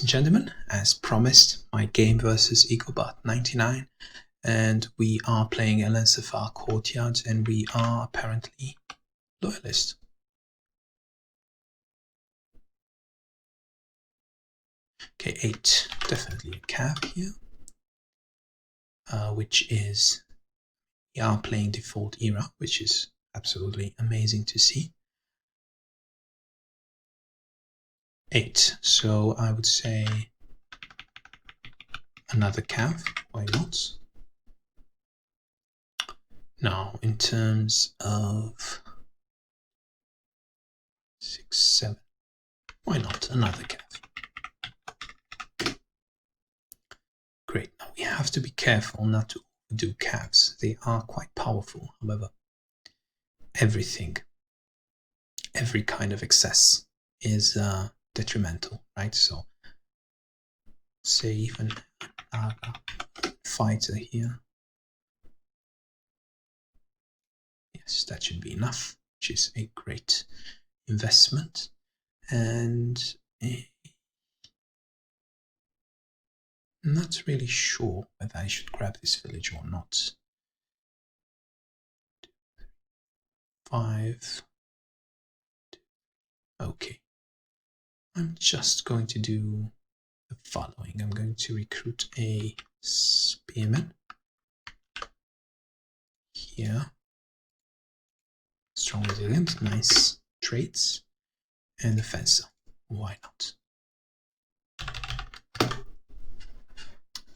and gentlemen, as promised, my game versus EcoBot99, and we are playing Elensefar Courtyard, and we are apparently Loyalists. Okay, 8, definitely a cav here, which is, we are playing default era, which is absolutely amazing to see. 8, so I would say another cav, why not? Now, in terms of 6, 7, why not another cav? Great. Now we have to be careful not to do cavs. They are quite powerful, however. Everything, every kind of excess is detrimental, right? So, say even a fighter here. Yes, that should be enough, which is a great investment. And I'm not really sure whether I should grab this village or not. 5. Okay. I'm just going to do the following. I'm going to recruit a spearman here. Strong resilient, nice traits. And a fencer. Why not?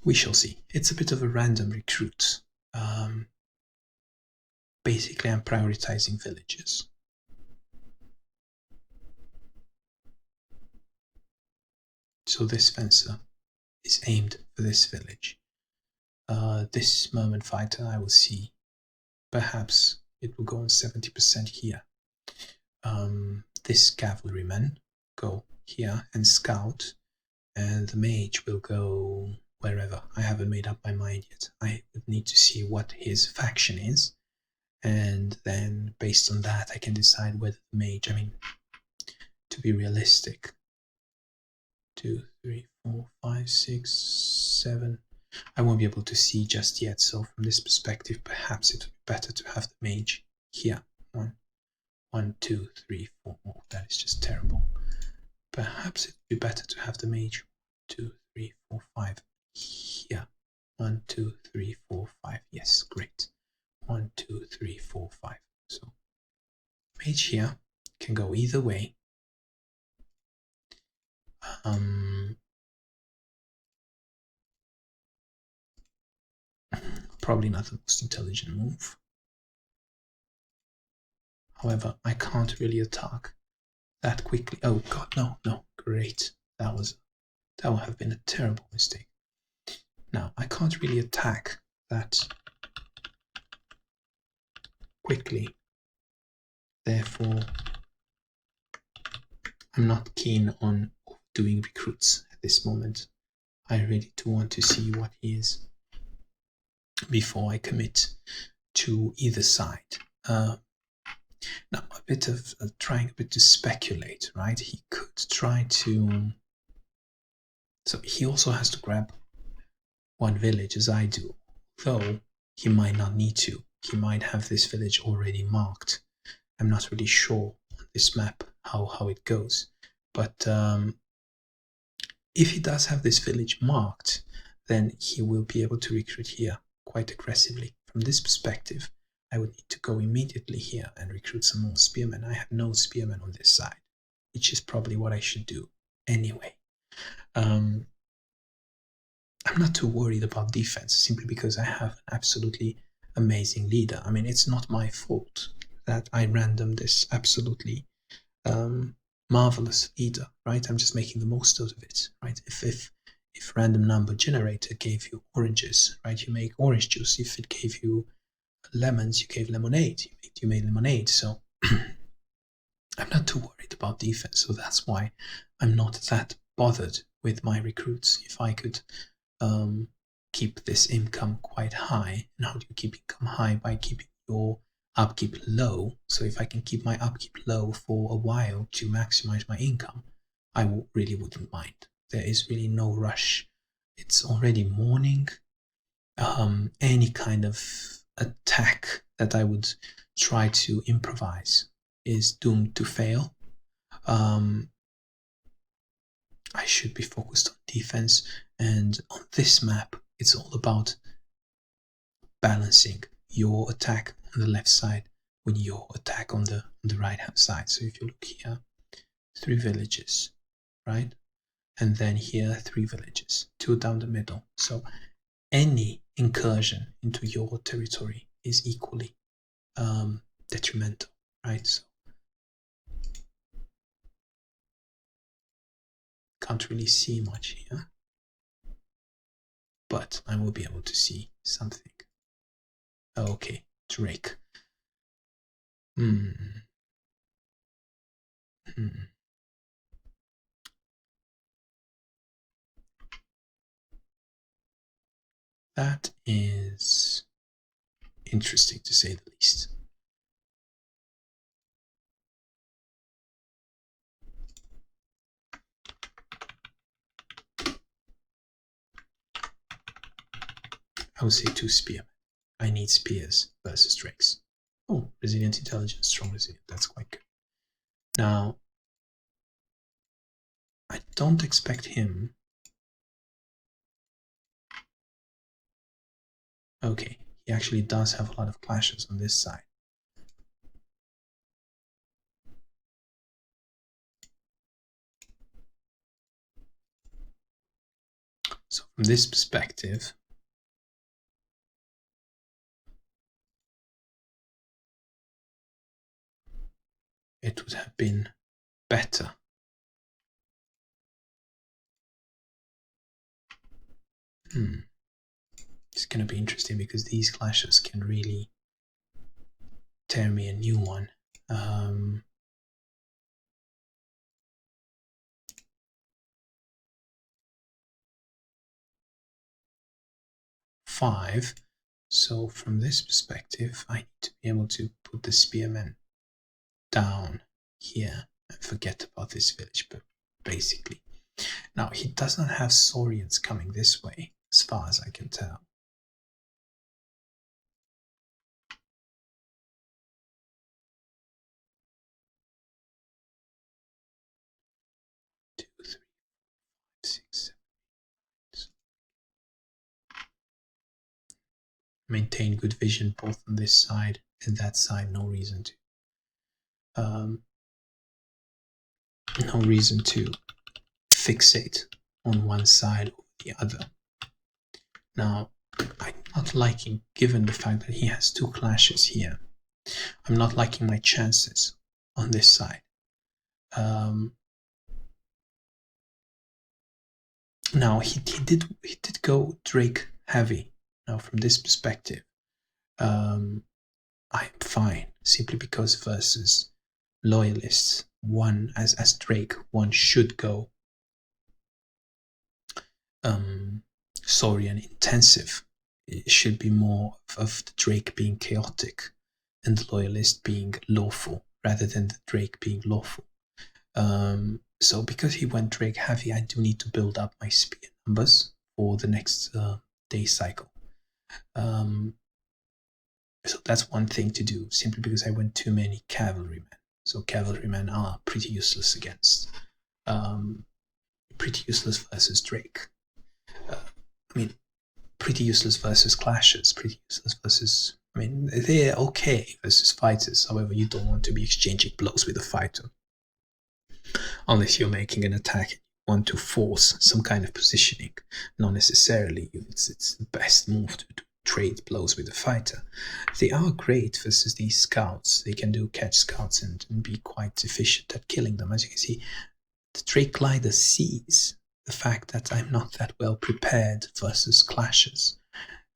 We shall see. It's a bit of a random recruit. Basically, I'm prioritizing villages. So this fencer is aimed for this village. This merman fighter, I will see. Perhaps it will go on 70% here. This cavalryman go here and scout, and the mage will go wherever. I haven't made up my mind yet. I would need to see what his faction is, and then based on that I can decide whether the mage, to be realistic, 2, 3, 4, 5, 6, 7, I won't be able to see just yet, so from this perspective perhaps it would be better to have the mage here. 1, 2, 3, 4. Oh, that is just terrible. Perhaps it would be better to have the mage 2, 3, 4, 5 here. 1, 2, 3, 4, 5. Yes, great. 1, 2, 3, 4, 5. So mage here can go either way. Probably not the most intelligent move. However, I can't really attack that quickly. Oh god, no, great. That would have been a terrible mistake. Now, I can't really attack that quickly. Therefore, I'm not keen on doing recruits at this moment. I really do want to see what he is before I commit to either side. Now, a bit of trying a bit to speculate, right? He could try to. So he also has to grab one village as I do, though he might not need to. He might have this village already marked. I'm not really sure on this map how it goes, but if he does have this village marked, then he will be able to recruit here quite aggressively. From this perspective, I would need to go immediately here and recruit some more spearmen. I have no spearmen on this side, which is probably what I should do anyway. I'm not too worried about defense, simply because I have an absolutely amazing leader. It's not my fault that I random this absolutely marvelous leader, right? I'm just making the most out of it, right? If random number generator gave you oranges, right, you make orange juice. If it gave you lemons, you gave lemonade. You made lemonade. So I'm not too worried about defense. So that's why I'm not that bothered with my recruits. If I could keep this income quite high, and how do you keep income high? By keeping your upkeep low. So if I can keep my upkeep low for a while to maximize my income, I really wouldn't mind. There is really no rush. It's already morning. Any kind of attack that I would try to improvise is doomed to fail. I should be focused on defense, and on this map it's all about balancing your attack on the left side with your attack on the right hand side. So if you look here, 3 villages, right? And then here 3 villages, 2 down the middle. So any incursion into your territory is equally detrimental, right? So can't really see much here, but I will be able to see something. Okay, Drake. That is interesting to say the least. I would say 2 spearmen. I need spears versus drakes. Oh, resilient intelligence, strong resilient. That's quite good. Now, I don't expect him. Okay, he actually does have a lot of clashes on this side. So from this perspective, it would have been better. It's going to be interesting because these clashes can really tear me a new one. 5. So from this perspective, I need to be able to put the spearmen down here and forget about this village, but basically. Now, he does not have Saurians coming this way, as far as I can tell. Two, 3, 5, 6, 7, 8. Maintain good vision both on this side and that side. No reason to fixate on one side or the other. Now, I'm not liking, given the fact that he has 2 clashes here, I'm not liking my chances on this side. Now he did go Drake heavy. Now from this perspective, I'm fine, simply because versus Loyalists, one as Drake, one should go Saurian intensive. It should be more of the Drake being chaotic and the Loyalist being lawful rather than the Drake being lawful. So because he went Drake heavy, I do need to build up my spear numbers for the next day cycle. So that's one thing to do, simply because I went too many cavalrymen. So cavalrymen are pretty useless against, pretty useless versus Drake. Pretty useless versus clashes, pretty useless versus, they're okay versus fighters. However, you don't want to be exchanging blows with a fighter. Unless you're making an attack, you want to force some kind of positioning. Not necessarily, it's the best move to trade blows with a fighter. They are great versus these scouts. They can do catch scouts and be quite efficient at killing them. As you can see, the Drake Glider sees the fact that I'm not that well prepared versus clashes.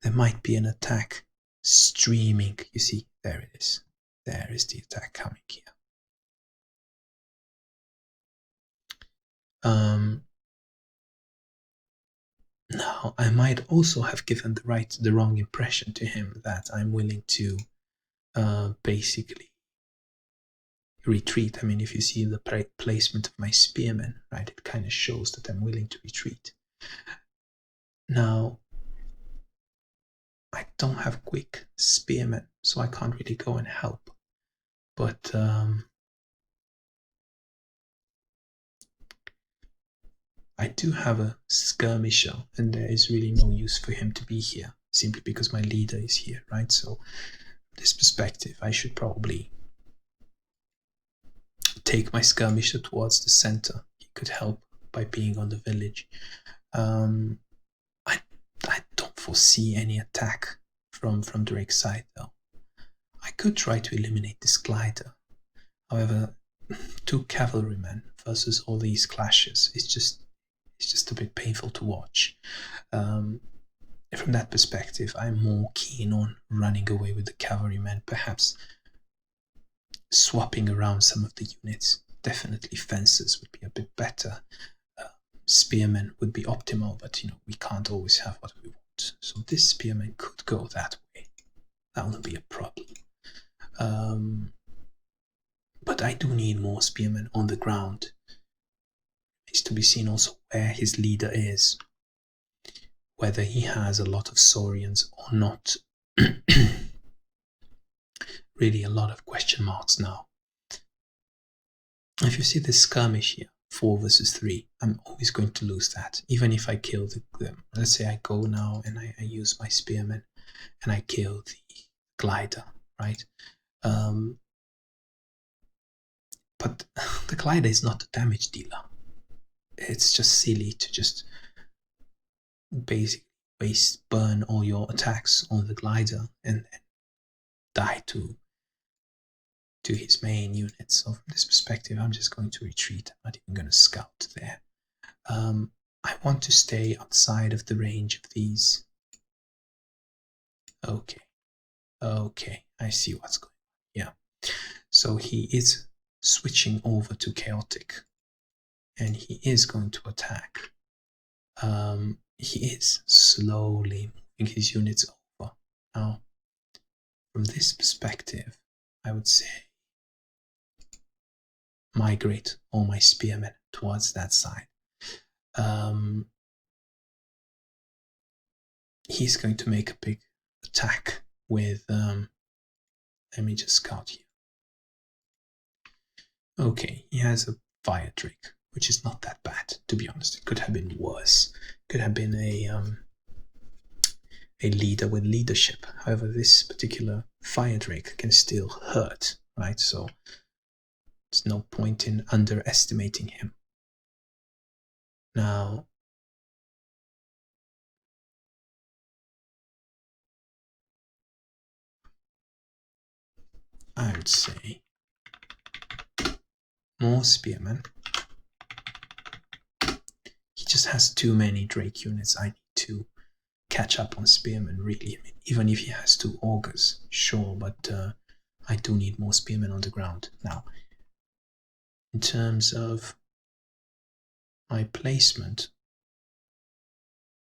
There might be an attack streaming. You see, there it is. There is the attack coming here. Now, I might also have given the wrong impression to him that I'm willing to basically retreat. I mean, if you see the placement of my spearmen, right, it kind of shows that I'm willing to retreat. Now, I don't have quick spearmen, so I can't really go and help. But I do have a skirmisher, and there is really no use for him to be here, simply because my leader is here, right? So, from this perspective, I should probably take my skirmisher towards the center. He could help by being on the village. I don't foresee any attack from Drake's side, though. I could try to eliminate this glider. However, 2 cavalrymen versus all these clashes is just a bit painful to watch. From that perspective, I'm more keen on running away with the cavalrymen, perhaps swapping around some of the units. Definitely fences would be a bit better. Spearmen would be optimal, but we can't always have what we want. So this spearman could go that way. That wouldn't be a problem. But I do need more spearmen on the ground. It's to be seen also where his leader is, whether he has a lot of Saurians or not. Really a lot of question marks now. If you see this skirmish here, 4 versus 3, I'm always going to lose that, even if I kill them. Let's say I go now and I use my spearmen and I kill the glider, right? But the glider is not a damage dealer. It's just silly to just basically burn all your attacks on the glider and then die to his main unit. So from this perspective, I'm just going to retreat. I'm not even going to scout there. I want to stay outside of the range of these. Okay, I see what's going on. Yeah, so he is switching over to chaotic, and he is going to attack. He is slowly moving his units over. Now, from this perspective, I would say migrate all my spearmen towards that side. He's going to make a big attack with, let me just scout here. Okay, he has a fire drake, which is not that bad, to be honest. It could have been worse. It could have been a leader with leadership. However, this particular fire drake can still hurt, right? So there's no point in underestimating him. Now, I would say more spearmen. He just has too many Drake units. I need to catch up on spearmen, really. I mean, even if he has 2 augurs, sure, but I do need more spearmen on the ground. Now, in terms of my placement,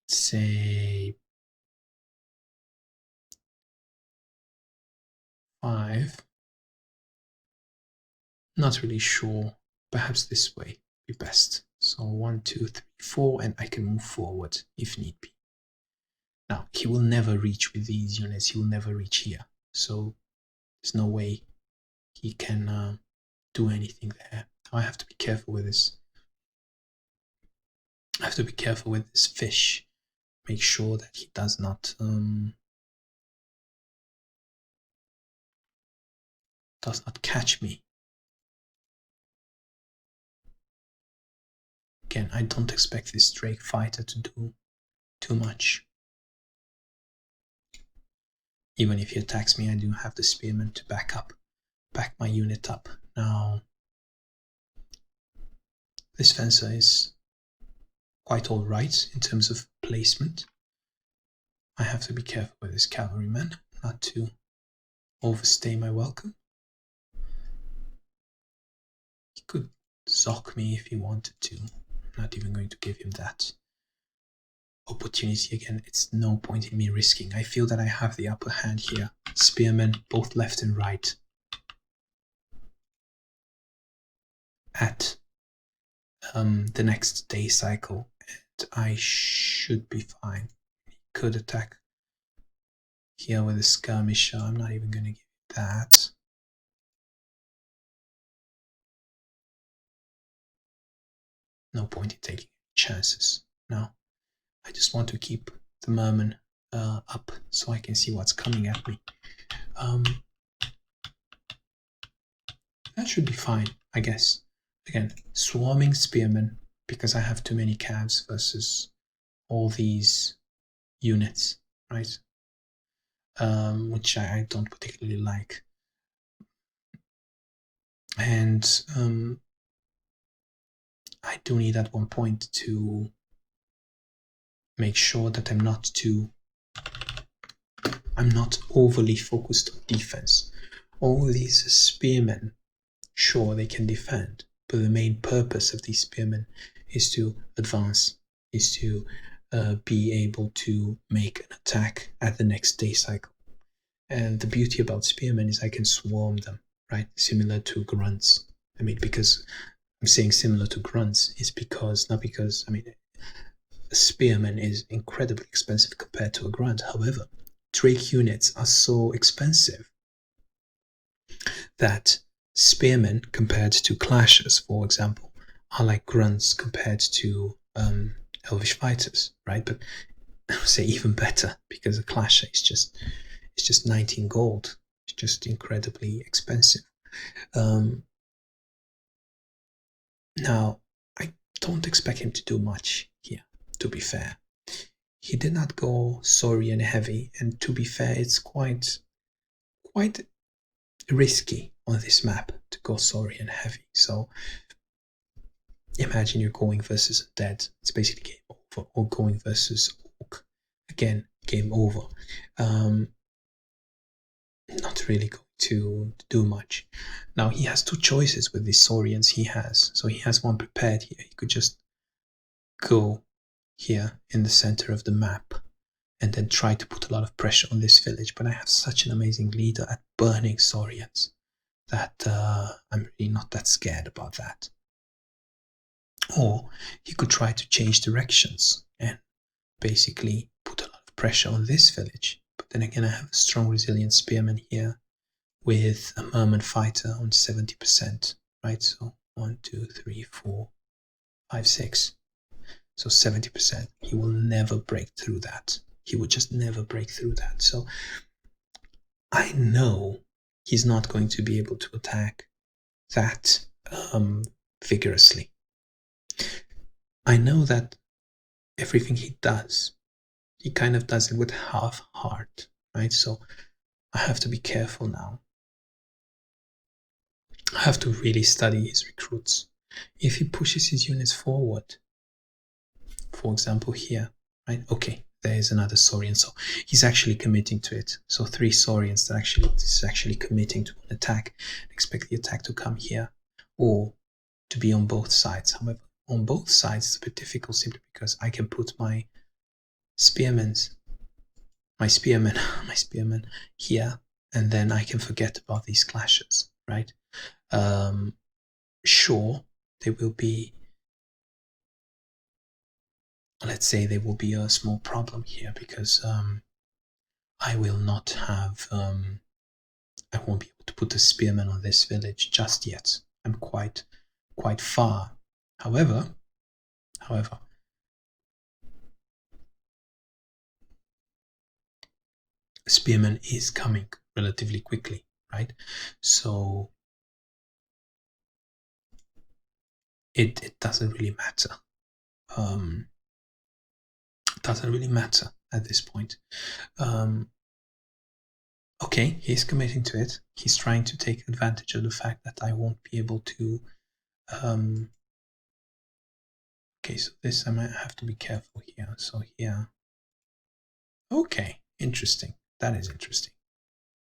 say 5. Not really sure. Perhaps this way would be best. So 1, 2, 3, 4, and I can move forward if need be. Now, he will never reach with these units. He will never reach here. So there's no way he can do anything there. I have to be careful with this. I have to be careful with this fish. Make sure that he does not catch me. Again, I don't expect this Drake fighter to do too much. Even if he attacks me, I do have the spearmen to back my unit up. Now, this fencer is quite alright in terms of placement. I have to be careful with this cavalryman, not to overstay my welcome. He could zock me if he wanted to. I'm not even going to give him that opportunity again. It's no point in me risking. I feel that I have the upper hand here. Spearmen, both left and right. at the next day cycle, and I should be fine. He could attack here with a skirmisher. I'm not even going to give it that. No point in taking chances. No, I just want to keep the merman up so I can see what's coming at me. That should be fine, I guess. Again, swarming spearmen, because I have too many calves versus all these units, right? Which I don't particularly like. And I do need at one point to make sure that I'm not overly focused on defense. All these spearmen, sure, they can defend, but the main purpose of these spearmen is to advance, is to be able to make an attack at the next day cycle. And the beauty about spearmen is I can swarm them, right? Similar to grunts. I mean, because I'm saying similar to grunts is because, not because, I mean, a spearman is incredibly expensive compared to a grunt. However, Drake units are so expensive that spearmen compared to clashers, for example, are like grunts compared to elvish fighters, right? But I would say even better, because a clasher is just 19 gold. It's just incredibly expensive. Now, I don't expect him to do much here, to be fair. He did not go Saurian heavy, and to be fair, it's quite risky on this map to go Saurian heavy. So imagine you're going versus Undead. It's basically game over. Or going versus Orc. Again, game over. Not really going to do much. Now he has two choices with these Saurians he has. So he has one prepared here. He could just go here in the center of the map and then try to put a lot of pressure on this village. But I have such an amazing leader at burning Saurians that I'm really not that scared about that. Or he could try to change directions and basically put a lot of pressure on this village. But then again, I have a strong resilient spearman here with a merman fighter on 70%, right? So 1, 2, 3, 4, 5, 6. So 70%. He will never break through that. He would just never break through that. So I know he's not going to be able to attack that vigorously. I know that everything he does, he kind of does it with half heart, right? So I have to be careful now. I have to really study his recruits. If he pushes his units forward, for example here, right? Okay, there is another Saurian, so he's actually committing to it. So 3 Saurians that is actually committing to an attack. Expect the attack to come here, or to be on both sides. However, on both sides it's a bit difficult simply because I can put my spearmen here, and then I can forget about these clashes, right? Sure, there will be, let's say there will be a small problem here because I will not have, I won't be able to put a spearman on this village just yet. I'm quite far. However, spearman is coming relatively quickly, right? So it doesn't really matter. Doesn't really matter at this point. Okay, he's committing to it. He's trying to take advantage of the fact that I won't be able to. Okay, so this I might have to be careful here. So here. Okay, interesting. That is interesting.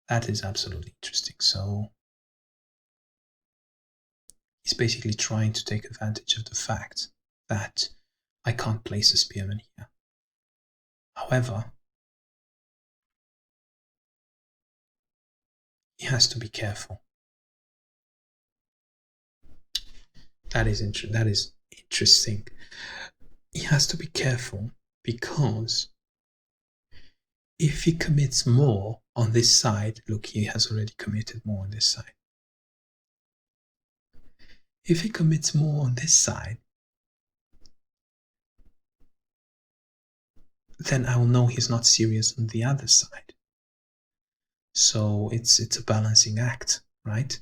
That is absolutely interesting. So he's basically trying to take advantage of the fact that I can't place a spearman here. However, he has to be careful. That is interesting. He has to be careful because if he commits more on this side, look, he has already committed more on this side. If he commits more on this side, then I will know he's not serious on the other side. So it's a balancing act, right?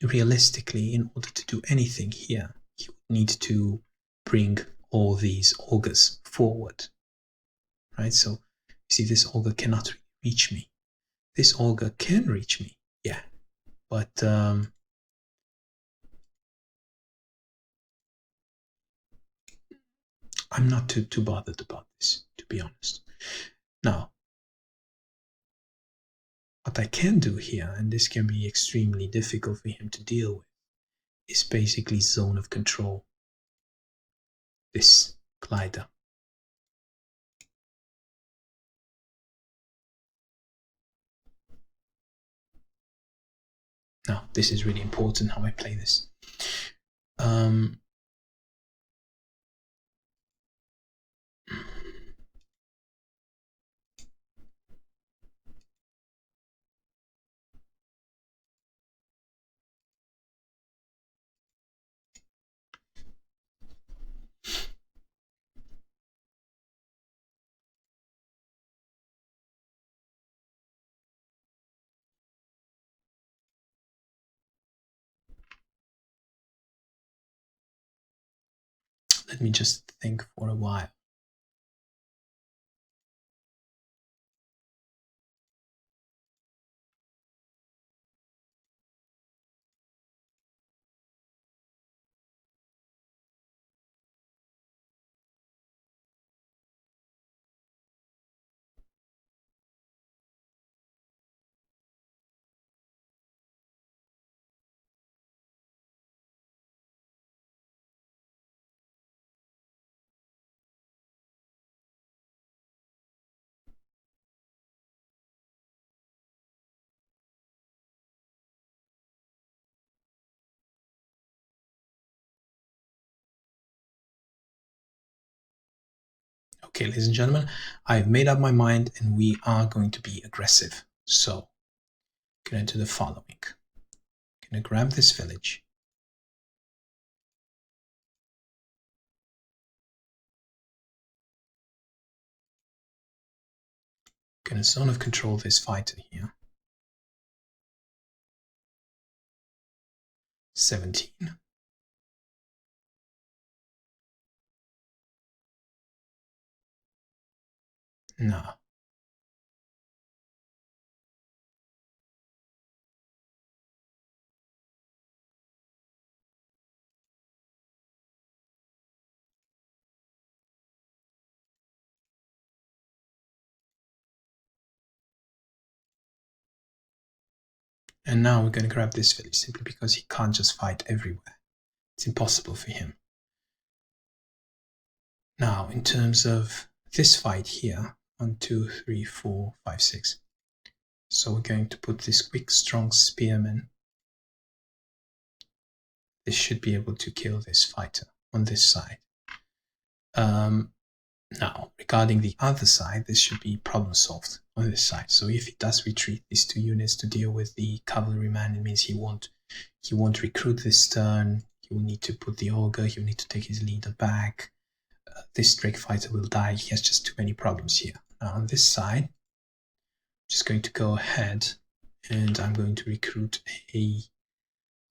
Realistically, in order to do anything here, he would need to bring all these augurs forward, right? So you see, this augur cannot reach me. This augur can reach me, yeah, but I'm not too bothered about this, to be honest. Now, what I can do here, and this can be extremely difficult for him to deal with, is basically zone of control this glider. Now, this is really important how I play this. Let me just think for a while. Okay, ladies and gentlemen, I've made up my mind and we are going to be aggressive. So, I'm going to do the following. I'm going to grab this village. I'm going to zone of control this fighter here. 17. No. And now we're going to grab this village simply because he can't just fight everywhere. It's impossible for him. Now, in terms of this fight here, 1, 2, 3, 4, 5, 6. So we're going to put this quick, strong spearman. This should be able to kill this fighter on this side. Now, regarding the other side, this should be problem solved on this side. So if he does retreat these 2 units to deal with the cavalryman, it means he won't recruit this turn. He will need to put the augur. He will need to take his leader back. This Drake fighter will die. He has just too many problems here. Now on this side, I'm just going to go ahead and I'm going to recruit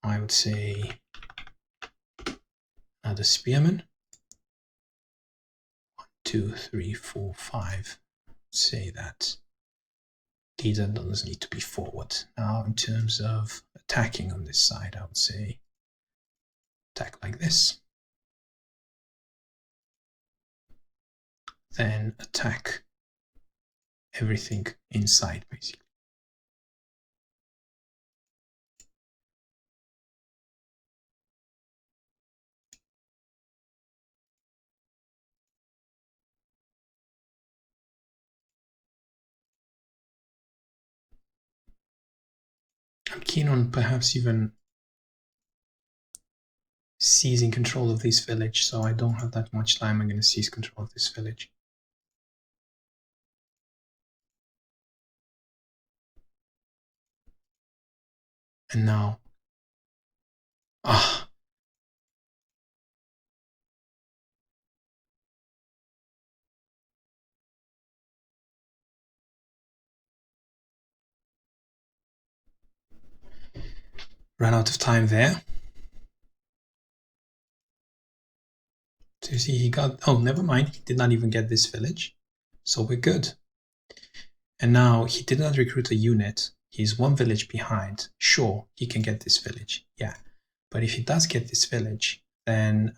I would say, another spearman. 1, 2, 3, 4, 5. Say that leader doesn't need to be forward. Now, in terms of attacking on this side, I would say attack like this. Then attack everything inside, basically. I'm keen on perhaps even seizing control of this village, so I don't have that much time. I'm going to seize control of this village. And now, ran out of time there. So you see, he got, oh, never mind, he did not even get this village, so we're good. And now he did not recruit a unit. He's one village behind. Sure, he can get this village, yeah. But if he does get this village, then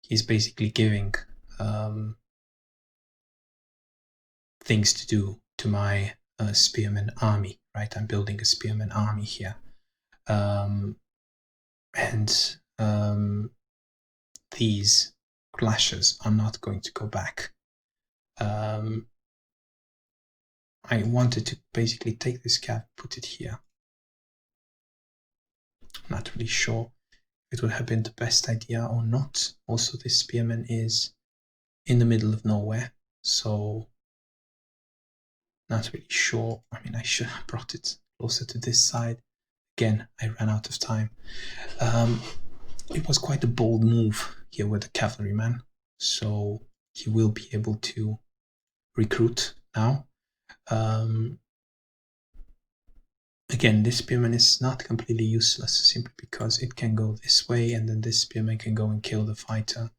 he's basically giving things to do to my spearman army, right? I'm building a spearman army here. These clashes are not going to go back. I wanted to basically take this cav, put it here. I'm not really sure if it would have been the best idea or not. Also, this spearman is in the middle of nowhere, so not really sure. I mean, I should have brought it closer to this side. Again, I ran out of time. It was quite a bold move here with the cavalryman, so he will be able to recruit now. Again, this spearman is not completely useless simply because it can go this way, and then this spearman can go and kill the fighter,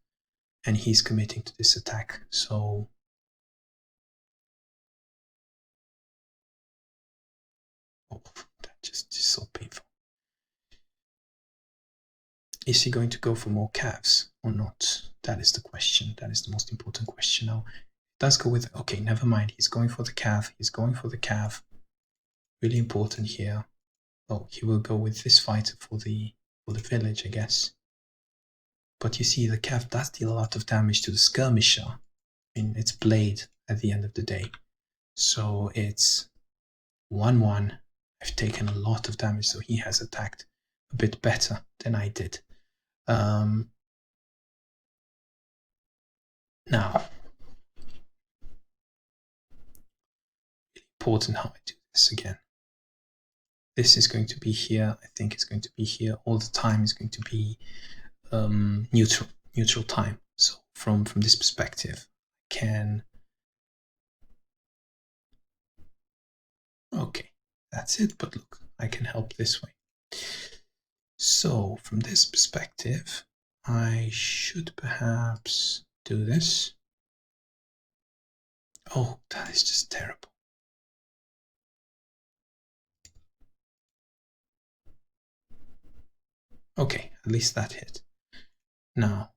and he's committing to this attack. So that just is so painful. Is he going to go for more calves or not? That is the question. That is the most important question now. He does go with, okay, never mind. He's going for the calf. He's going for the calf. Really important here. Oh, he will go with this fighter for the village, I guess. But you see, the calf does deal a lot of damage to the skirmisher. I mean, it's blade at the end of the day. So it's 1-1. I've taken a lot of damage, so he has attacked a bit better than I did. Now, important how I do this again. This is going to be here. I think it's going to be here all the time. It's going to be neutral time. So from this perspective, I can. Okay, that's it. But look, I can help this way. So from this perspective, I should perhaps do this. Oh, that is just terrible. Okay, at least that hit. Now,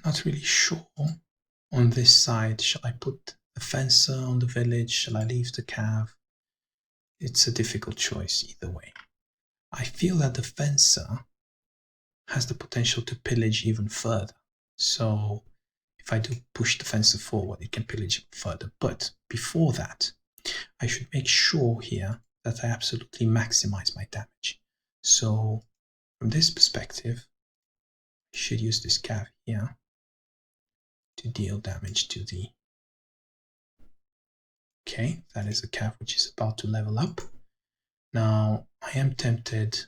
not really sure on this side. Shall I put a fencer on the village? Shall I leave the cav? It's a difficult choice either way. I feel that the fencer has the potential to pillage even further. So if I do push the fencer forward, it can pillage further. But before that, I should make sure here that I absolutely maximize my damage. So from this perspective, I should use this cav here to deal damage to the... Okay, that is a cav which is about to level up. Now, I am tempted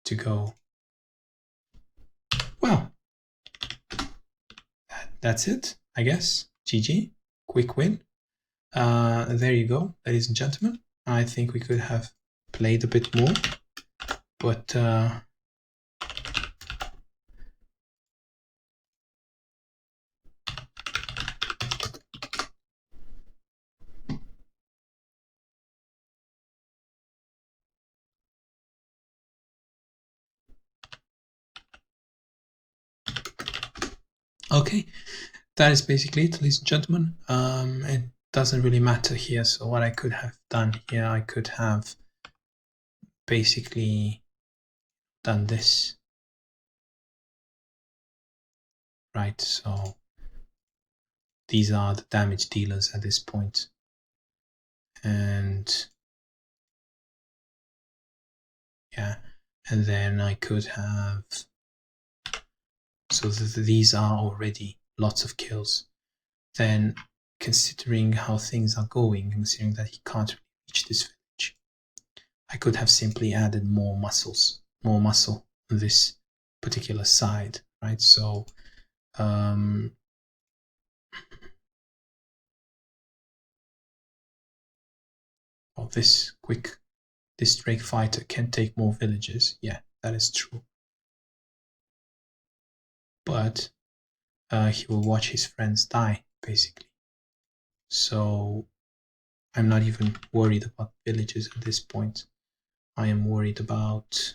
to go... Well, that's it, I guess. GG, quick win. There you go, ladies and gentlemen. I think we could have played a bit more, but okay, that is basically it, ladies and gentlemen. It doesn't really matter here. So what I could have done here, I could have basically done this, right? So these are the damage dealers at this point. And yeah, and then I could have, so these are already lots of kills. Then considering how things are going, considering that he can't reach this village, I could have simply added more muscle on this particular side, right? So this Drake fighter can take more villages. Yeah, that is true. But he will watch his friends die, basically. So I'm not even worried about villages at this point. I am worried about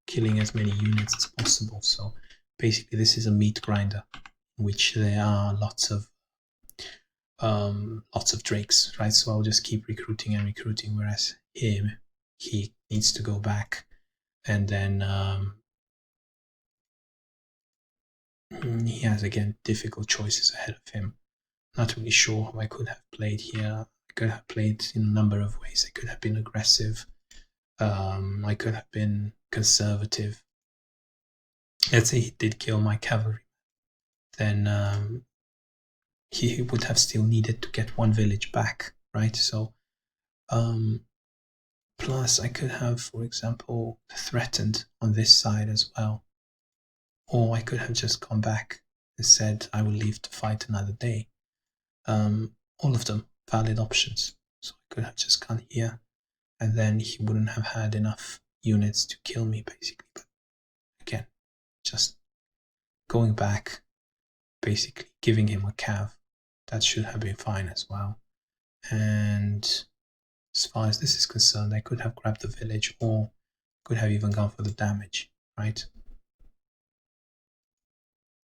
killing as many units as possible. So basically this is a meat grinder in which there are lots of drakes, right? So I'll just keep recruiting and recruiting, whereas him, he needs to go back, and then he has again difficult choices ahead of him. Not really sure how I could have played here. I could have played in a number of ways. I could have been aggressive. I could have been conservative. Let's say he did kill my cavalry, then he would have still needed to get one village back, right? So plus I could have, for example, threatened on this side as well, or I could have just come back and said I will leave to fight another day. All of them valid options. So I could have just gone here, and then he wouldn't have had enough units to kill me, basically. But again, just going back, basically giving him a cav, that should have been fine as well. And as far as this is concerned, I could have grabbed the village, or could have even gone for the damage, right?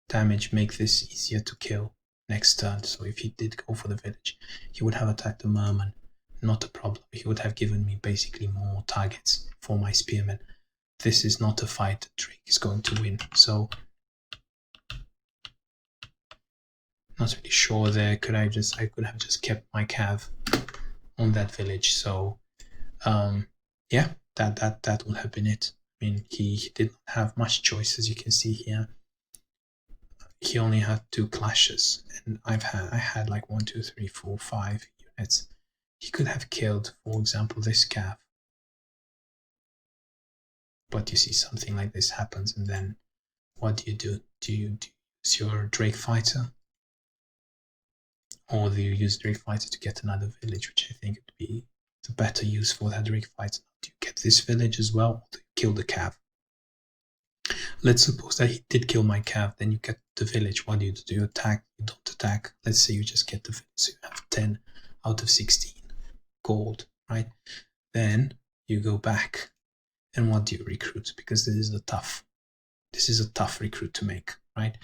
Damage make this easier to kill next turn. So if he did go for the village, he would have attacked the merman. Not a problem. He would have given me basically more targets for my spearmen. This is not a fight that Drake is going to win. So not really sure there. I could have just kept my cav on that village. So yeah, that would have been it. I mean, he did not have much choice, as you can see here. He only had 2 clashes, and I had like 1, 2, 3, 4, 5 units. He could have killed, for example, this cav. But you see something like this happens, and then what do you do? Do you use your Drake fighter? Or do you use Drake fighter to get another village, which I think would be the better use for that Drake fighter? Do you get this village as well, or do you kill the cav? Let's suppose that he did kill my cav, then you get the village. What do you do? Do you attack? You don't attack. Let's say you just get the village, so you have 10 out of 16 gold, right? Then you go back, and what do you recruit? Because this is a tough recruit to make, right?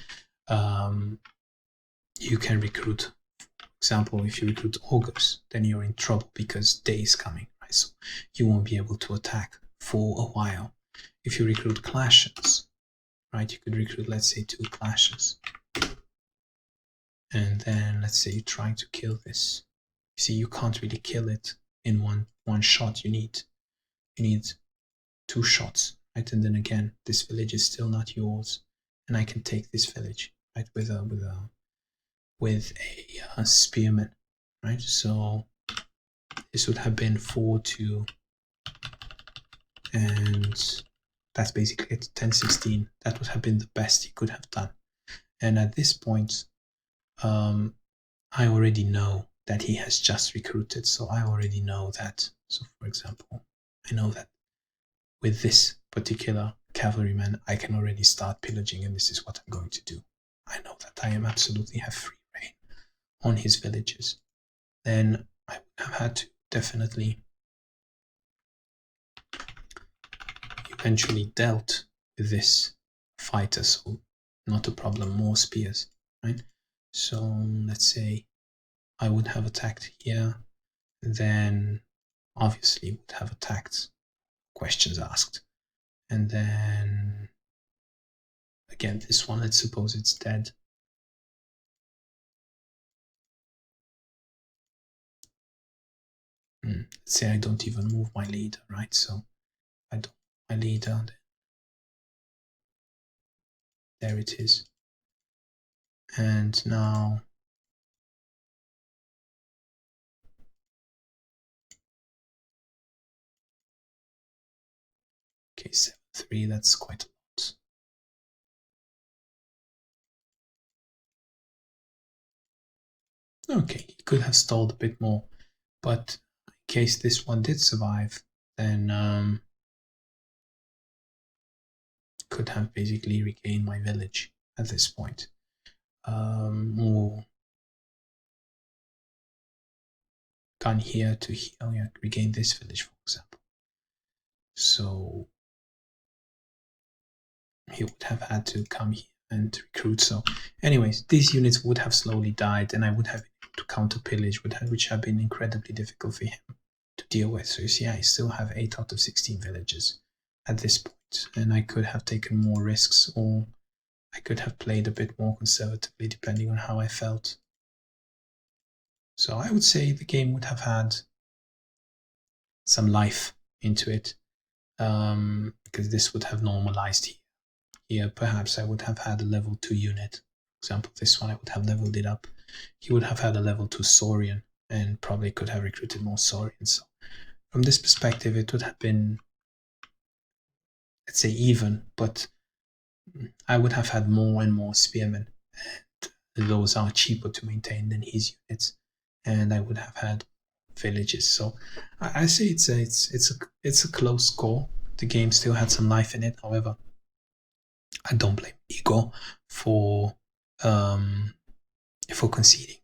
You can recruit, for example, if you recruit augurs, then you're in trouble because day is coming, right? So you won't be able to attack for a while. If you recruit clashes, right, you could recruit, let's say, 2 clashes, and then let's say you're trying to kill this. You see, you can't really kill it in one shot. You need 2 shots, right? And then again, this village is still not yours, and I can take this village, right, with a spearman, right? So this would have been 4-2, and that's basically it. 10-16. That would have been the best he could have done. And at this point, I already know that he has just recruited. So I already know that. So for example, I know that with this particular cavalryman, I can already start pillaging, and this is what I'm going to do. I know that I absolutely have free reign on his villages. Then I would have had to definitely eventually dealt with this fighter, so not a problem, more spears, right? So let's say I would have attacked here, then obviously would have attacked, questions asked, and then again this one, let's suppose it's dead, let's say I don't even move my leader, right? So I don't move my leader. There it is. And now okay, 7-3, that's quite a lot. Okay, he could have stalled a bit more, but in case this one did survive, then could have basically regained my village at this point. Or gone here to here, oh yeah, regain this village, for example. So he would have had to come here and recruit. So anyways, these units would have slowly died, and I would have been able to counter pillage, which have been incredibly difficult for him to deal with. So you see, I still have 8 out of 16 villages at this point, and I could have taken more risks, or I could have played a bit more conservatively depending on how I felt. So I would say the game would have had some life into it, because this would have normalized here. Here, perhaps I would have had a level 2 unit. For example, this one I would have leveled it up. He would have had a level 2 Saurian and probably could have recruited more Saurians. So from this perspective, it would have been, let's say, even, but I would have had more and more spearmen, and those are cheaper to maintain than his units, and I would have had villages. So I say it's a close score. The game still had some life in it. However, I don't blame Igor for conceding.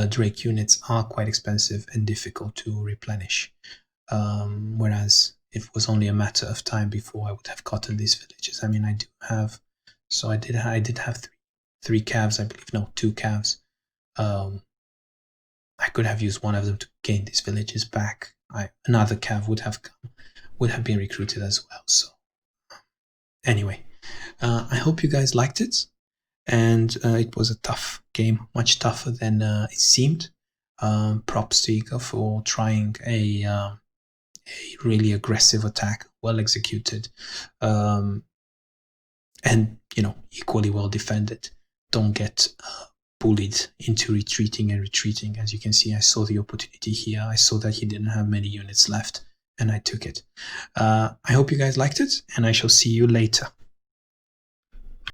Drake units are quite expensive and difficult to replenish, whereas it was only a matter of time before I would have gotten these villages. I mean, I do have, so I did have three calves, I believe. No, 2 calves. I could have used one of them to gain these villages back. Another cav would have been recruited as well. So anyway, I hope you guys liked it, and it was a tough game, much tougher than it seemed. Props to Igor for trying a really aggressive attack, well executed, and equally well defended. Don't get bullied into retreating. As you can see, I saw the opportunity here. I saw that he didn't have many units left, and I took it. I hope you guys liked it, and I shall see you later.